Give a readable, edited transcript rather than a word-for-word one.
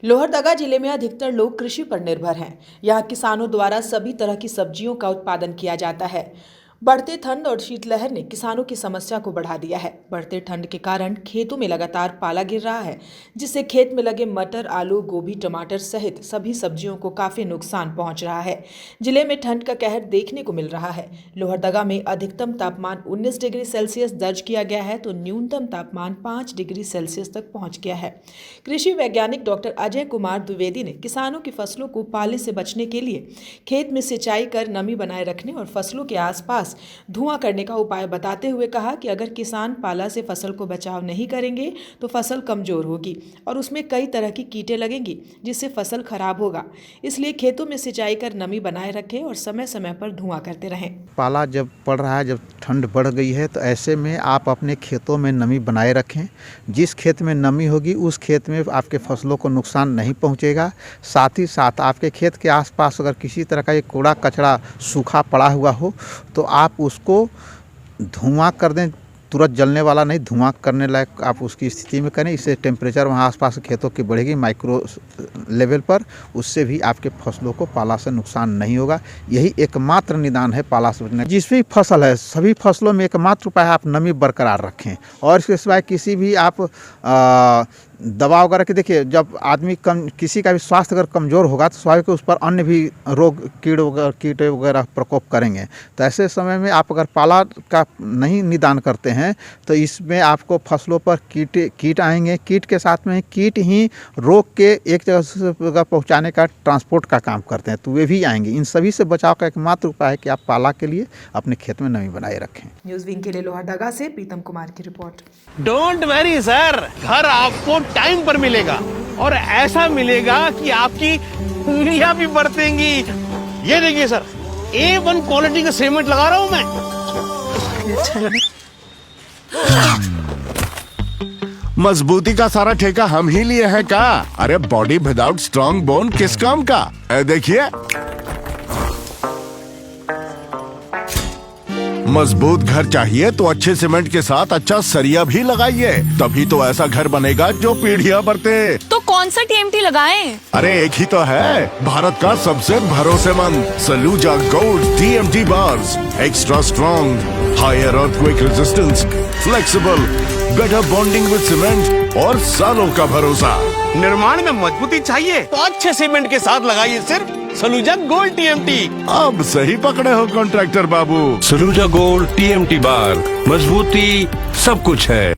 लोहरदगा जिले में अधिकतर लोग कृषि पर निर्भर हैं। यहाँ किसानों द्वारा सभी तरह की सब्जियों का उत्पादन किया जाता है। बढ़ते ठंड और शीतलहर ने किसानों की समस्या को बढ़ा दिया है। बढ़ते ठंड के कारण खेतों में लगातार पाला गिर रहा है, जिससे खेत में लगे मटर, आलू, गोभी, टमाटर सहित सभी सब्जियों को काफी नुकसान पहुंच रहा है। जिले में ठंड का कहर देखने को मिल रहा है। लोहरदगा में अधिकतम तापमान 19 डिग्री सेल्सियस दर्ज किया गया है तो न्यूनतम तापमान 5 डिग्री सेल्सियस तक पहुंच गया है। कृषि वैज्ञानिक डॉक्टर अजय कुमार द्विवेदी ने किसानों की फसलों को पाले से बचने के लिए खेत में सिंचाई कर नमी बनाए रखने और फसलों के आसपास धुआं करने का उपाय बताते हुए कहा कि अगर किसान पाला से फसल को बचाव नहीं करेंगे तो फसल कमजोर होगी और उसमें कई तरह की कीटें लगेंगी, जिससे फसल खराब होगा। इसलिए खेतों में सिंचाई कर नमी बनाए रखें और समय समय पर धुआं करते रहें। पाला जब पड़ रहा है, जब ठंड बढ़ गई है, तो ऐसे में आप अपने खेतों में नमी बनाए रखें। जिस खेत में नमी होगी उस खेत में आपके फसलों को नुकसान नहीं पहुंचेगा। साथ ही साथ आपके खेत के आसपास अगर किसी तरह का ये कूड़ा कचरा सूखा पड़ा हुआ हो तो आप उसको धुआं कर दें। तुरंत जलने वाला नहीं, धुआं करने लायक आप उसकी स्थिति में करें। इससे टेम्परेचर वहाँ आसपास खेतों की बढ़ेगी माइक्रो लेवल पर। उससे भी आपके फसलों को पाला से नुकसान नहीं होगा। यही एकमात्र निदान है पाला से बचने। जिस भी फसल है, सभी फसलों में एकमात्र उपाय है आप नमी बरकरार रखें। और इसके सिवाय किसी भी आप दवा वगैरह की, देखिए जब आदमी किसी का भी स्वास्थ्य अगर कमज़ोर होगा तो स्वाभाविक उस पर अन्य भी रोग कीट वगैरह प्रकोप करेंगे। तो ऐसे समय में आप अगर पाला का नहीं निदान करते हैं तो इसमें आपको फसलों पर कीट आएंगे। कीट के साथ में कीट ही रोग के एक जगह से पहुंचाने का ट्रांसपोर्ट का काम करते हैं, तो वे भी आएंगे। इन सभी से बचाव का एकमात्र उपाय है कि आप पाला के लिए अपने खेत में नमी बनाए रखें। न्यूज़ विंग के लिए लोहरदगा से प्रीतम कुमार की रिपोर्ट। डोंट वरी सर, घर आपको टाइम पर मिलेगा और ऐसा मिलेगा कि आपकी उंगलियां भी बरतेंगी। ये देखिए सर, A1 क्वालिटी का सीमेंट लगा रहा हूं मैं। मजबूती का सारा ठेका हम ही लिए हैं का? अरे बॉडी विदाउट स्ट्रॉन्ग बोन किस काम का? देखिए, मजबूत घर चाहिए तो अच्छे सीमेंट के साथ अच्छा सरिया भी लगाइए, तभी तो ऐसा घर बनेगा जो पीढ़ियां बरते। तो कौन सा TMT लगाएं? अरे एक ही तो है, भारत का सबसे भरोसेमंद Saluja gold TMT bars. Extra strong, higher earthquake resistance, flexible, better bonding with cement और सालों का भरोसा। निर्माण में मजबूती चाहिए तो अच्छे सीमेंट के साथ लगाइए सिर्फ सलूजा गोल्ड TMT। अब सही पकड़े हो कॉन्ट्रैक्टर बाबू। सलूजा गोल्ड TMT बार, मजबूती सब कुछ है।